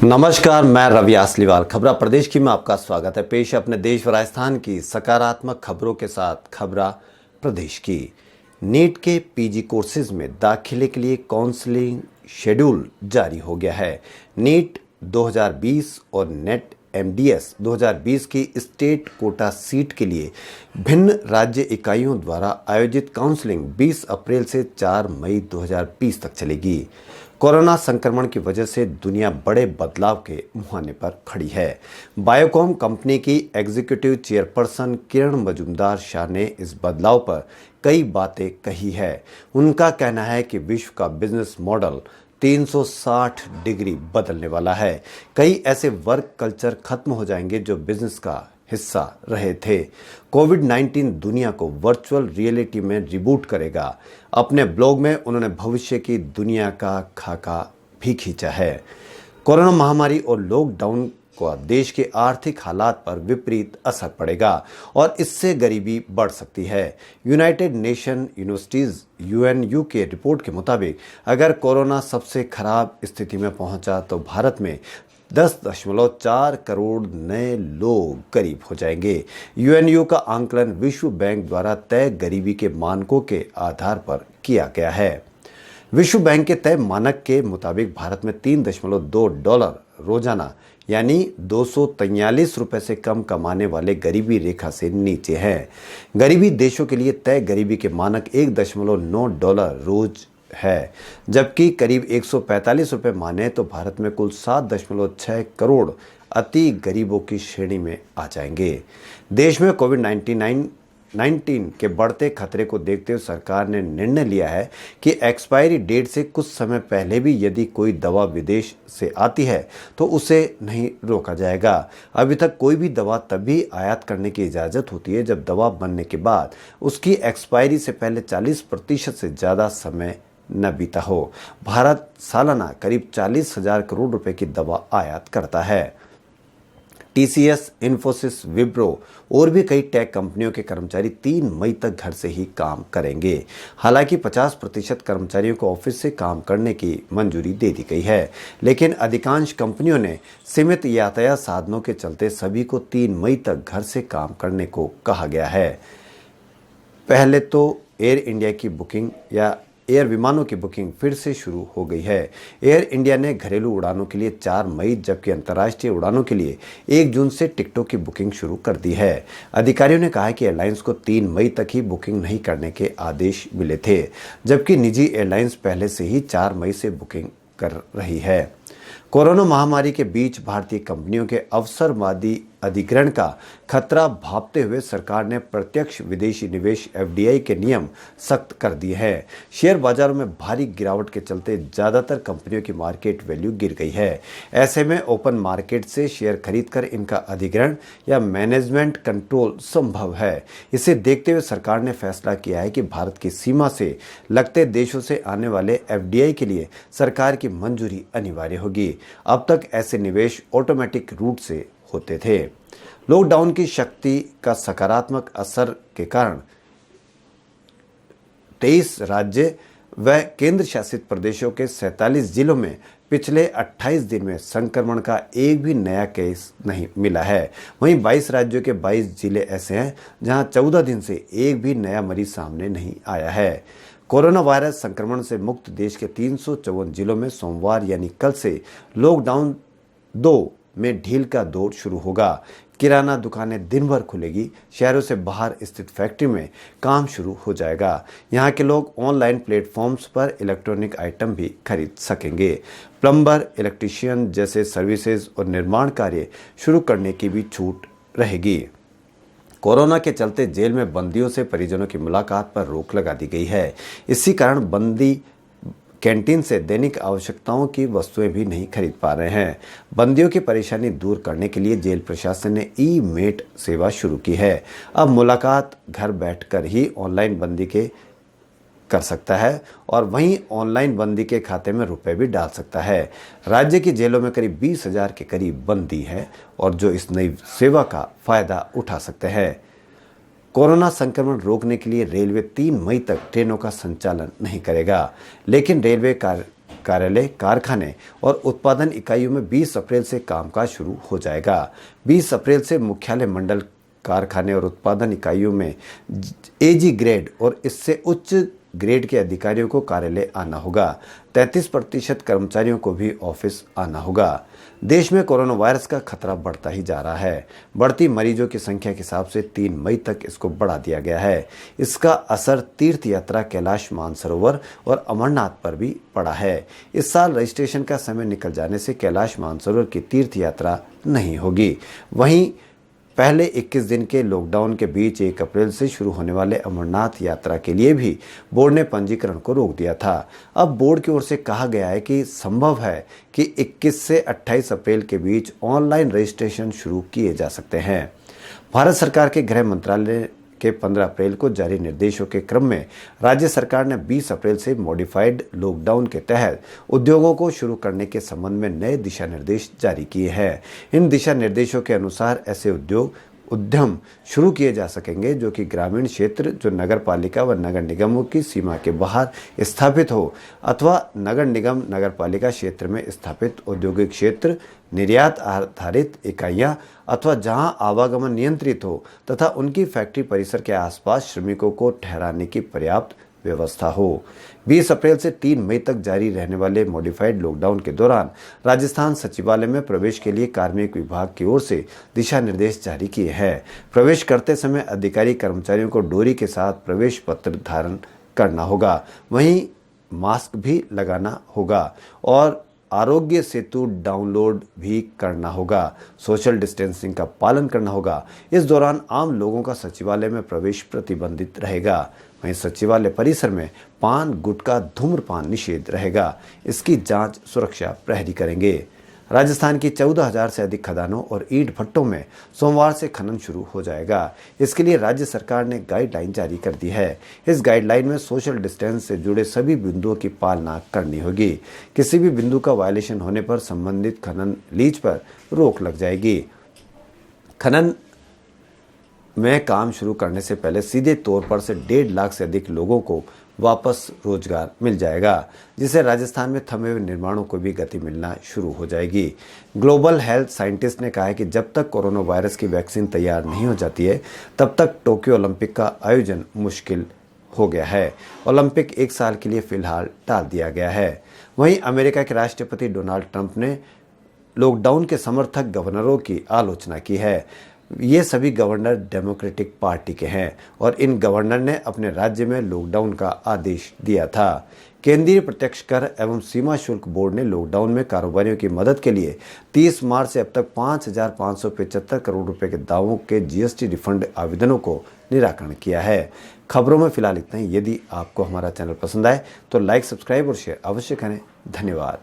नमस्कार, मैं रवि आसलीवाल। खबरा प्रदेश की में आपका स्वागत है। पेश है अपने देश व राजस्थान की सकारात्मक खबरों के साथ खबरा प्रदेश की। नीट के पीजी कोर्सेज में दाखिले के लिए काउंसलिंग शेड्यूल जारी हो गया है। नीट 2020 और नेट एमडीएस 2020 की स्टेट कोटा सीट के लिए भिन्न राज्य इकाइयों द्वारा आयोजित काउंसलिंग 20 अप्रैल से 4 मई 2020 तक चलेगी। कोरोना संक्रमण की वजह से दुनिया बड़े बदलाव के मुहाने पर खड़ी है। बायोकॉम कंपनी की एग्जीक्यूटिव चेयरपर्सन किरण मजूमदार शाह ने इस बदलाव पर कई बातें कही है। उनका कहना है कि विश्व का बिजनेस मॉडल 360 डिग्री बदलने वाला है। कई ऐसे वर्क कल्चर खत्म हो जाएंगे जो बिजनेस का हिस्सा रहे थे। कोविड-19 दुनिया को वर्चुअल रियलिटी में रिबूट करेगा। अपने ब्लॉग में उन्होंने भविष्य की दुनिया का खाका भी खींचा है। कोरोना महामारी और लॉकडाउन का देश के आर्थिक हालात पर विपरीत असर पड़ेगा और इससे गरीबी बढ़ सकती है। यूनाइटेड नेशन यूनिवर्सिटीज यूएनयू के रिपोर्ट के मुताबिक अगर कोरोना सबसे खराब स्थिति में पहुंचा तो भारत में 10.4 करोड़ नए लोग गरीब हो जाएंगे। यूएनयू का आंकलन विश्व बैंक द्वारा तय गरीबी के मानकों के आधार पर किया गया है। विश्व बैंक के तय मानक के मुताबिक भारत में $3.2 रोजाना यानी 243 रुपए से कम कमाने वाले गरीबी रेखा से नीचे हैं। गरीबी देशों के लिए तय गरीबी के मानक $1.9 रोज है, जबकि करीब 145 रुपये माने तो भारत में कुल 7.6 करोड़ अति गरीबों की श्रेणी में आ जाएंगे। देश में कोविड-19 के बढ़ते खतरे को देखते हुए सरकार ने निर्णय लिया है कि एक्सपायरी डेट से कुछ समय पहले भी यदि कोई दवा विदेश से आती है तो उसे नहीं रोका जाएगा। अभी तक कोई भी दवा तभी आयात करने की इजाज़त होती है जब दवा बनने के बाद उसकी एक्सपायरी से पहले 40% से ज़्यादा समय न बीता हो। भारत सालाना करीब 40,000 करोड़ रुपए की दवा आयात करता है। टीसीएस, इन्फोसिस, विप्रो और भी कई टेक कंपनियों के कर्मचारी 3 मई तक घर से ही काम करेंगे। हालांकि 50% कर्मचारियों को ऑफिस से काम करने की मंजूरी दे दी गई है, लेकिन अधिकांश कंपनियों ने सीमित यातायात साधनों के चलते सभी को 3 मई तक घर से काम करने को कहा गया है। पहले तो एयर इंडिया की बुकिंग या एयर विमानों की बुकिंग फिर से शुरू हो गई है। एयर इंडिया ने घरेलू उड़ानों के लिए 4 मई जबकि अंतर्राष्ट्रीय उड़ानों के लिए 1 जून से टिकटों की बुकिंग शुरू कर दी है। अधिकारियों ने कहा कि एयरलाइंस को 3 मई तक ही बुकिंग नहीं करने के आदेश मिले थे, जबकि निजी एयरलाइंस पहले से ही 4 मई से बुकिंग कर रही है। कोरोना महामारी के बीच भारतीय कंपनियों के अवसरवादी अधिग्रहण का खतरा भांपते हुए सरकार ने प्रत्यक्ष विदेशी निवेश एफडीआई के नियम सख्त कर दिए हैं। शेयर बाजारों में भारी गिरावट के चलते ज्यादातर कंपनियों की मार्केट वैल्यू गिर गई है। ऐसे में ओपन मार्केट से शेयर खरीदकर इनका अधिग्रहण या मैनेजमेंट कंट्रोल संभव है। इसे देखते हुए सरकार ने फैसला किया है कि भारत की सीमा से लगते देशों से आने वाले एफडीआई के लिए सरकार की मंजूरी अनिवार्य होगी। अब तक ऐसे निवेश ऑटोमेटिक रूट से होते थे। लॉकडाउन की शक्ति का सकारात्मक असर के कारण 23 राज्य व केंद्र शासित प्रदेशों के 47 जिलों में पिछले 28 दिन में संक्रमण का एक भी नया केस नहीं मिला है। वहीं 22 राज्यों के 22 जिले ऐसे हैं जहां 14 दिन से एक भी नया मरीज सामने नहीं आया है। कोरोना वायरस संक्रमण से मुक्त देश के 354 जिलों में सोमवार यानी कल से लॉकडाउन 2 में ढील का दौर शुरू होगा। किराना दुकानें दिन भर खुलेगी। शहरों से बाहर स्थित फैक्ट्री में काम शुरू हो जाएगा। यहाँ के लोग ऑनलाइन प्लेटफॉर्म्स पर इलेक्ट्रॉनिक आइटम भी खरीद सकेंगे। प्लम्बर, इलेक्ट्रीशियन जैसे सर्विसेज और निर्माण कार्य शुरू करने की भी छूट रहेगी। कोरोना के चलते जेल में बंदियों से परिजनों की मुलाकात पर रोक लगा दी गई है। इसी कारण बंदी कैंटीन से दैनिक आवश्यकताओं की वस्तुएं भी नहीं खरीद पा रहे हैं। बंदियों की परेशानी दूर करने के लिए जेल प्रशासन ने ई-मेट सेवा शुरू की है। अब मुलाकात घर बैठकर ही ऑनलाइन बंदी के कर सकता है और वहीं ऑनलाइन बंदी के खाते में रुपए भी डाल सकता है। राज्य की जेलों में करीब 20,000 के करीब बंदी है और जो इस नई सेवा का फायदा उठा सकते हैं। कोरोना संक्रमण रोकने के लिए रेलवे 3 मई तक ट्रेनों का संचालन नहीं करेगा, लेकिन रेलवे कार्यालय, कारखाने और उत्पादन इकाइयों में 20 अप्रैल से कामकाज शुरू हो जाएगा। 20 अप्रैल से मुख्यालय, मंडल, कारखाने और उत्पादन इकाइयों में एजी ग्रेड और इससे उच्च ग्रेड के अधिकारियों को कार्यालय आना होगा। 33% कर्मचारियों को भी ऑफिस आना होगा। देश में कोरोना वायरस का खतरा बढ़ता ही जा रहा है। बढ़ती मरीजों की संख्या के हिसाब से 3 मई तक इसको बढ़ा दिया गया है। इसका असर तीर्थ यात्रा, कैलाश मानसरोवर और अमरनाथ पर भी पड़ा है। इस साल रजिस्ट्रेशन का समय निकल जाने से कैलाश मानसरोवर की तीर्थ यात्रा नहीं होगी। वहीं पहले 21 दिन के लॉकडाउन के बीच 1 अप्रैल से शुरू होने वाले अमरनाथ यात्रा के लिए भी बोर्ड ने पंजीकरण को रोक दिया था। अब बोर्ड की ओर से कहा गया है कि संभव है कि 21 से 28 अप्रैल के बीच ऑनलाइन रजिस्ट्रेशन शुरू किए जा सकते हैं। भारत सरकार के गृह मंत्रालय के 15 अप्रैल को जारी निर्देशों के क्रम में राज्य सरकार ने 20 अप्रैल से मॉडिफाइड लॉकडाउन के तहत उद्योगों को शुरू करने के संबंध में नए दिशा निर्देश जारी किए हैं। इन दिशा निर्देशों के अनुसार ऐसे उद्यम शुरू किए जा सकेंगे जो कि ग्रामीण क्षेत्र, जो नगर पालिका व नगर निगमों की सीमा के बाहर स्थापित हो अथवा नगर निगम नगर पालिका क्षेत्र में स्थापित औद्योगिक क्षेत्र, निर्यात आधारित इकाइयां अथवा जहां आवागमन नियंत्रित हो तथा उनकी फैक्ट्री परिसर के आसपास श्रमिकों को ठहराने की पर्याप्त व्यवस्था हो। 20 अप्रैल से 3 मई तक जारी रहने वाले मॉडिफाइड लॉकडाउन के दौरान राजस्थान सचिवालय में प्रवेश के लिए कार्मिक विभाग की ओर से दिशा निर्देश जारी किए हैं। प्रवेश करते समय अधिकारी कर्मचारियों को डोरी के साथ प्रवेश पत्र धारण करना होगा। वहीं मास्क भी लगाना होगा और आरोग्य सेतु डाउनलोड भी करना होगा। सोशल डिस्टेंसिंग का पालन करना होगा। इस दौरान आम लोगों का सचिवालय में प्रवेश प्रतिबंधित रहेगा। वहीं सचिवालय परिसर में पान, गुटखा, धूम्रपान निषेध रहेगा। इसकी जांच सुरक्षा प्रहरी करेंगे। राजस्थान की 14,000 से अधिक खदानों और ईंट भट्टों में सोमवार से खनन शुरू हो जाएगा। इसके लिए राज्य सरकार ने गाइडलाइन जारी कर दी है। इस गाइडलाइन में सोशल डिस्टेंस से जुड़े सभी बिंदुओं की पालना करनी होगी। किसी भी बिंदु का वायलेशन होने पर संबंधित खनन लीज पर रोक लग जाएगी। खनन में काम शुरू करने से पहले सीधे तौर पर से 1.5 लाख से अधिक लोगों को वापस रोजगार मिल जाएगा, जिससे राजस्थान में थमे हुए निर्माणों को भी गति मिलना शुरू हो जाएगी। ग्लोबल हेल्थ साइंटिस्ट ने कहा है कि जब तक कोरोना वायरस की वैक्सीन तैयार नहीं हो जाती है तब तक टोक्यो ओलंपिक का आयोजन मुश्किल हो गया है। ओलंपिक 1 साल के लिए फिलहाल टाल दिया गया है। वहीं अमेरिका के राष्ट्रपति डोनाल्ड ट्रंप ने लॉकडाउन के समर्थक गवर्नरों की आलोचना की है। ये सभी गवर्नर डेमोक्रेटिक पार्टी के हैं और इन गवर्नर ने अपने राज्य में लॉकडाउन का आदेश दिया था। केंद्रीय प्रत्यक्ष कर एवं सीमा शुल्क बोर्ड ने लॉकडाउन में कारोबारियों की मदद के लिए 30 मार्च से अब तक 5,575 करोड़ रुपए के दावों के जीएसटी रिफंड आवेदनों को निराकरण किया है। खबरों में फिलहाल इतना ही। यदि आपको हमारा चैनल पसंद आए तो लाइक, सब्सक्राइब और शेयर अवश्य करें। धन्यवाद।